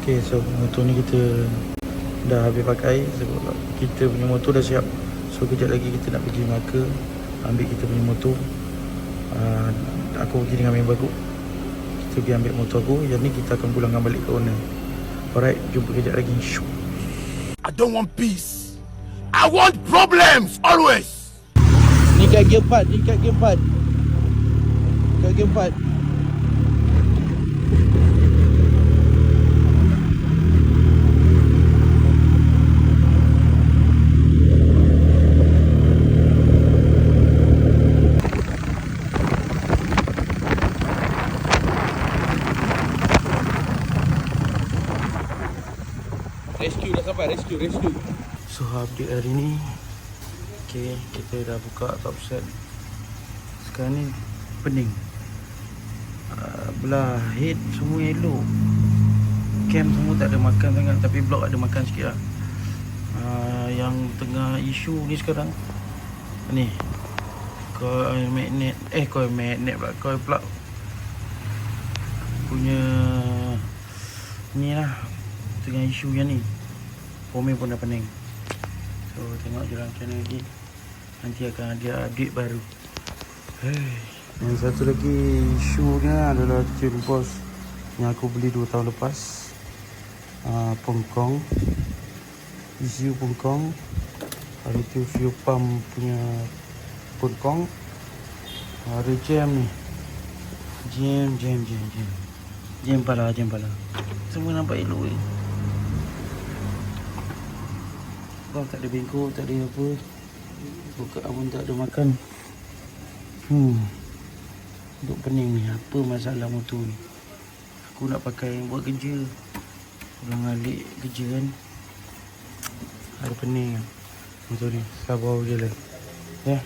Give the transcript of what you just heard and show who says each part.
Speaker 1: Okay, so motor ni kita dah habis pakai. Sebab kita punya motor dah siap. So kejap lagi kita nak pergi Melaka, ambil kita punya motor. Aku pergi dengan member aku. Kita pergi ambil motor aku. Yang ni kita akan pulangkan balik ke owner. Alright, jumpa kejap lagi.
Speaker 2: I don't want peace. I want problems always.
Speaker 1: Ni kat gear 4, ni kat gear 4. Kat gear 4.
Speaker 3: Rescue dah sampai, rescue.
Speaker 1: So update hari ni. Okay, kita dah buka top set. Sekarang ni pening. Belah head semua elok. Cam semua tak ada makan sangat, tapi block ada makan sikit lah. Yang tengah isu ni sekarang ni coil magnet, coil magnet pula, coil plug punya ni lah tengah isu yang ni. Pomeng pun dah pening. So tengok je lah macam mana lagi. Nanti akan ada update baru. Yang satu lagi isunya adalah tune boss yang aku beli 2 tahun lepas. Pengkong, ECU pengkong. Hari tu fuel pump punya pengkong. Ada jam ni. Jam pala. Semua nampak elok ni. Kau tak ada bengkok, tak ada apa. Buka pun tak ada makan. Duk pening ni. Apa masalah motor ni? Aku nak pakai buat kerja, pulang alik kerja kan. Ada pening kan motor ni. Sabar je lah. Ya.